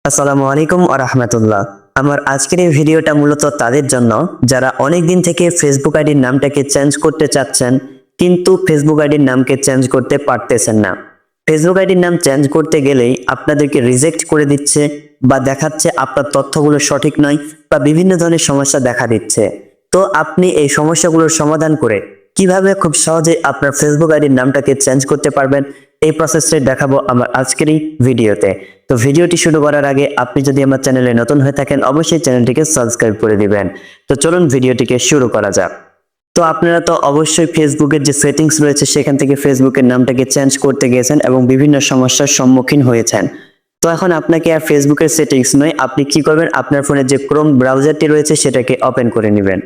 আসসালামু আলাইকুম ওয়া রাহমাতুল্লাহ। আমার আজকের এই ভিডিওটা মূলত তাদের জন্য যারা অনেক দিন থেকে ফেসবুক আইডির নামটাকে চেঞ্জ করতে চাচ্ছেন, কিন্তু ফেসবুক আইডির নামকে চেঞ্জ করতে পারতেছেন না। ফেসবুক আইডির নাম চেঞ্জ করতে গেলেই আপনাদেরকে রিজেক্ট করে দিচ্ছে বা দেখাচ্ছে আপনার তথ্যগুলো সঠিক নয় বা বিভিন্ন ধরনের সমস্যা দেখা দিচ্ছে। তো আপনি এই সমস্যাগুলোর সমাধান করে কিভাবে খুব সহজে আপনার ফেসবুক আইডির নামটাকে চেঞ্জ করতে পারবেন, এই প্রসেসটা দেখাবো আমার আজকের এই ভিডিওতে। তো ভিডিওটি শুরু করার আগে আপনি যদি আমার চ্যানেলে নতুন হয়ে থাকেন, অবশ্যই চ্যানেলটিকে সাবস্ক্রাইব করে দিবেন। তো চলুন ভিডিওটিকে শুরু করা যাক। তো আপনারা তো অবশ্যই ফেসবুকের যে সেটিংস রয়েছে সেখান থেকে ফেসবুকের নামটাকে চেঞ্জ করতে গিয়েছেন এবং বিভিন্ন সমস্যার সম্মুখীন হয়েছেন। তো এখন আপনাকে আর ফেসবুকের সেটিংস নয়, আপনি কি করবেন, আপনার ফোনে যে ক্রোম ব্রাউজারটি রয়েছে সেটাকে ওপেন করে নেবেন।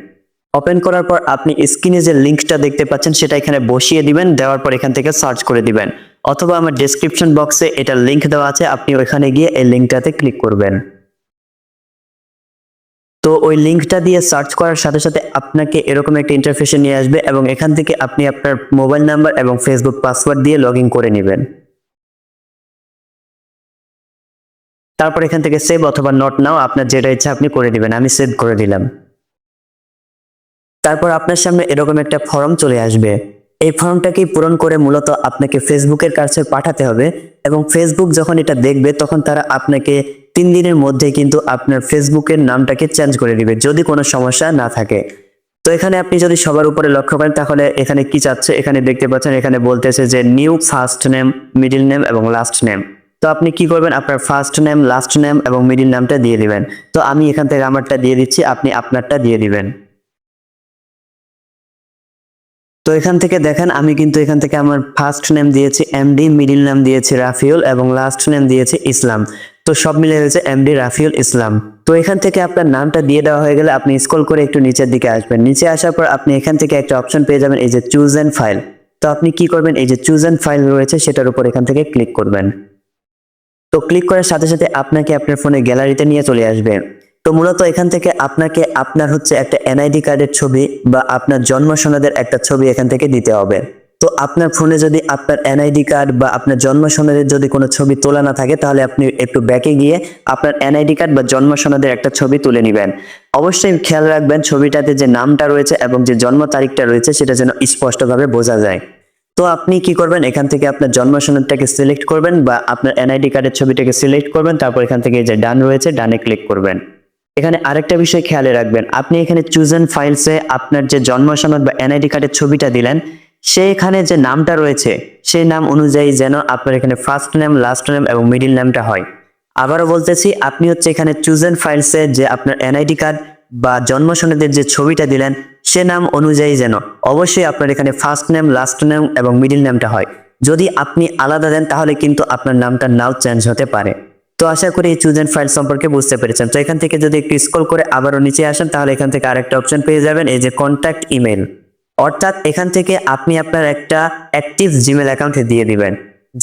ওপেন করার পর আপনি স্ক্রিনে যে লিঙ্কটা দেখতে পাচ্ছেন সেটা এখানে বসিয়ে দিবেন, দেওয়ার পর এখান থেকে সার্চ করে দিবেন, অথবা আমার ডেসক্রিপশন বক্সে এটা লিঙ্ক দেওয়া আছে, আপনি ওইখানে গিয়ে এই লিঙ্কটাতে ক্লিক করবেন। তো ওই লিঙ্কটা দিয়ে সার্চ করার সাথে সাথে আপনাকে এরকম একটা ইন্টারফেসে নিয়ে আসবে এবং এখান থেকে আপনি আপনার মোবাইল নাম্বার এবং ফেসবুক পাসওয়ার্ড দিয়ে লগ ইন করে নেবেন। তারপর এখান থেকে সেভ অথবা নট নাও, আপনার যেটা ইচ্ছা আপনি করে দিবেন। আমি সেভ করে দিলাম। তারপর আপনার সামনে এরকম একটা ফর্ম চলে আসবে। এই ফর্মটাকে পূরণ করে মূলত আপনাকে ফেসবুকের কাছে পাঠাতে হবে এবং ফেসবুক যখন এটা দেখবে তখন তারা আপনাকে 3 দিনের মধ্যে কিন্তু আপনার ফেসবুকের নামটাকে চেঞ্জ করে দিবে, যদি কোনো সমস্যা না থাকে। তো এখানে আপনি যদি সবার উপরে লক্ষ্য করেন তাহলে এখানে কি চাচ্ছে, এখানে দেখতে পাচ্ছেন এখানে বলতেছে যে new first name, middle name এবং লাস্ট নেম। তো আপনি কি করবেন, আপনার ফার্স্ট নেম, লাস্ট নেম এবং মিডল নামটা দিয়ে দিবেন। তো আমি এখান থেকে আমারটা দিয়ে দিচ্ছি, আপনি আপনারটা দিয়ে দিবেন। তো এখান থেকে দেখেন আমি কিন্তু এখান থেকে আমার ফার্স্ট নেম দিয়েছি এমডি, মিডল নেম দিয়েছি রাফিউল এবং লাস্ট নেম দিয়েছি ইসলাম। তো সব মিলে হয়েছে এমডি রাফিউল ইসলাম। তো এখান থেকে আপনার নামটা দিয়ে দেওয়া হয়ে গেলে আপনি স্ক্রল করে একটু নিচের দিকে আসবেন। নিচে আসার পর আপনি এখান থেকে একটা অপশন পেয়ে যাবেন, এই যে চুজ এন্ড ফাইল। তো আপনি কি করবেন, এই যে চুজ এন্ড ফাইল রয়েছে সেটার উপর এখান থেকে ক্লিক করবেন। তো ক্লিক করার সাথে সাথে আপনাকে আপনার ফোনে গ্যালারিতে নিয়ে চলে আসবে। তো মূলত এখান থেকে আপনাকে আপনার হচ্ছে একটা এনআইডি কার্ডের ছবি বা আপনার জন্ম সনদের একটা ছবি এখান থেকে দিতে হবে। তো আপনার ফোনে যদি আপনার এনআইডি কার্ড বা আপনার জন্ম সনদের যদি কোনো ছবি তোলা না থাকে তাহলে আপনি একটু ব্যাকে গিয়ে আপনার এনআইডি কার্ড বা জন্ম সনদের একটা ছবি তুলে নেবেন। অবশ্যই খেয়াল রাখবেন ছবিটাতে যে নামটা রয়েছে এবং যে জন্ম তারিখটা রয়েছে সেটা যেন স্পষ্টভাবে বোঝা যায়। তো আপনি কি করবেন, এখান থেকে আপনার জন্ম সনদটাকে সিলেক্ট করবেন বা আপনার এনআইডি কার্ডের ছবিটাকে সিলেক্ট করবেন, তারপর এখান থেকে যে ডান রয়েছে ডানে ক্লিক করবেন। এখানে আরেকটা বিষয় খেয়ালে রাখবেন, আপনি এখানে চুজেন ফাইলসে আপনার যে জন্ম সনদ বা এনআইডি কার্ডের ছবিটা দিলেন সেইখানে যে নামটা রয়েছে সেই নাম অনুযায়ী যেন আপনার এখানে ফার্স্ট নেম, লাস্ট নেম এবং মিডল নেমটা হয়। আবারও বলতেছি, আপনি হচ্ছে এখানে চুজেন ফাইলসে যে আপনার এনআইডি কার্ড বা জন্ম সনদের যে ছবিটা দিলেন সে নাম অনুযায়ী যেন অবশ্যই আপনার এখানে ফার্স্ট নেম, লাস্ট নেম এবং মিডল নেমটা হয়। যদি আপনি আলাদা দেন তাহলে কিন্তু আপনার নামটা নাও চেঞ্জ হতে পারে। তো আশা করি এই চুজ এন্ড ফাইল সম্পর্কে বুঝতে পেরেছেন। তো এখান থেকে যদি একটু স্ক্রল করে আবারও নিচে আসেন তাহলে এখান থেকে আরেকটা অপশন পেয়ে যাবেন, এই যে কন্ট্যাক্ট ইমেল। অর্থাৎ এখান থেকে আপনি আপনার একটা অ্যাক্টিভ জিমেল অ্যাকাউন্টে দিয়ে দিবেন,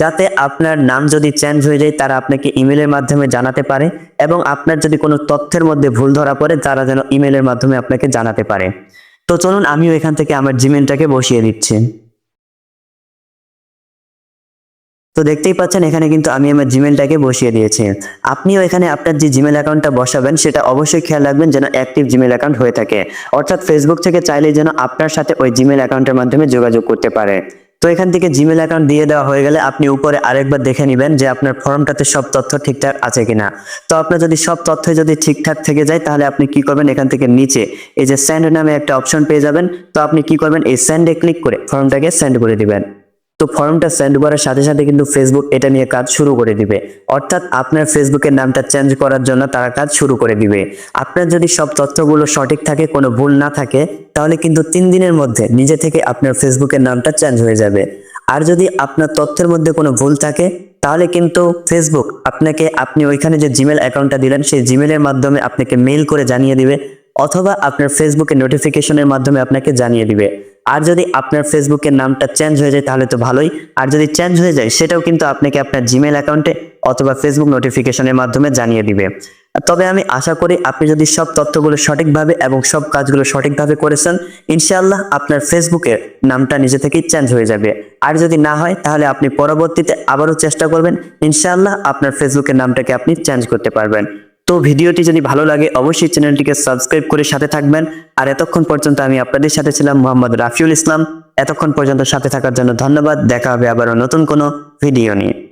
যাতে আপনার নাম যদি চেঞ্জ হয়ে যায় তারা আপনাকে ইমেলের মাধ্যমে জানাতে পারে এবং আপনার যদি কোনো তথ্যের মধ্যে ভুল ধরা পড়ে তারা যেন ইমেলের মাধ্যমে আপনাকে জানাতে পারে। তো চলুন আমিও এখান থেকে আমার জিমেলটাকে বসিয়ে দিচ্ছি। তো দেখতেই পাচ্ছেন এখানে কিন্তু আমি আমার জিমেলটাকে বসিয়ে দিয়েছি। আপনিও এখানে আপনার যে জিমেল অ্যাকাউন্টটা বসাবেন সেটা অবশ্যই খেয়াল রাখবেন যেন অ্যাক্টিভ জিমেল অ্যাকাউন্ট হয়ে থাকে, অর্থাৎ ফেসবুক থেকে চাইলে যেন আপনার সাথে ওই জিমেল অ্যাকাউন্টের মাধ্যমে যোগাযোগ করতে পারে। তো এখান থেকে জিমেল অ্যাকাউন্ট দিয়ে দেওয়া হয়ে গেলে আপনি উপরে আরেকবার দেখে নেবেন যে আপনার ফর্মটাতে সব তথ্য ঠিকঠাক আছে কিনা। তো আপনার যদি সব তথ্য যদি ঠিকঠাক থেকে যায় তাহলে আপনি কি করবেন, এখান থেকে নিচে এই যে সেন্ড নামে একটা অপশন পেয়ে যাবেন। তো আপনি কি করবেন, এই সেন্ডে ক্লিক করে ফর্মটাকে সেন্ড করে দিবেন। তো ফর্মটা সেন্ড করার সাথে সাথে কিন্তু ফেসবুক এটা নিয়ে কাজ শুরু করে দিবে, অর্থাৎ আপনার ফেসবুকের নামটা চেঞ্জ করার জন্য তারা কাজ শুরু করে দিবে। আপনার যদি সব তথ্যগুলো সঠিক থাকে, কোনো ভুল না থাকে, তাহলে কিন্তু 3 দিনের মধ্যে নিজে থেকে আপনার ফেসবুকের নামটা চেঞ্জ হয়ে যাবে। আর যদি আপনার তথ্যের মধ্যে কোনো ভুল থাকে তাহলে কিন্তু ফেসবুক আপনাকে, আপনি ওইখানে যে জিমেল অ্যাকাউন্টটা দিলেন সেই জিমেলের মাধ্যমে আপনাকে মেইল করে জানিয়ে দিবে, অথবা আপনার ফেসবুকের নোটিফিকেশনের মাধ্যমে আপনাকে জানিয়ে দিবে। আর যদি আপনার ফেসবুকের নামটা চেঞ্জ হয়ে যায় তাহলে তো ভালোই, আর যদি চেঞ্জ হয়ে যায় সেটাও কিন্তু আপনাকে আপনার জিমেল অ্যাকাউন্টে অথবা ফেসবুক নোটিফিকেশনের মাধ্যমে জানিয়ে দিবে। তবে আমি আশা করি আপনি যদি সব তথ্যগুলো সঠিকভাবে এবং সব কাজগুলো সঠিকভাবে করেছেন, ইনশাআল্লাহ আপনার ফেসবুকের নামটা নিজে থেকেই চেঞ্জ হয়ে যাবে। আর যদি না হয় তাহলে আপনি পরবর্তীতে আবারও চেষ্টা করবেন, ইনশাআল্লাহ আপনার ফেসবুকের নামটাকে আপনি চেঞ্জ করতে পারবেন। তো ভিডিওটি যদি ভালো লাগে অবশ্যই চ্যানেলটিকে সাবস্ক্রাইব করে সাথে থাকবেন। আর এতক্ষণ পর্যন্ত আমি আপনাদের সাথে ছিলাম মোহাম্মদ রাফিউল ইসলাম। এতক্ষণ পর্যন্ত সাথে থাকার জন্য ধন্যবাদ। দেখা হবে আবারও নতুন কোনো ভিডিও নিয়ে।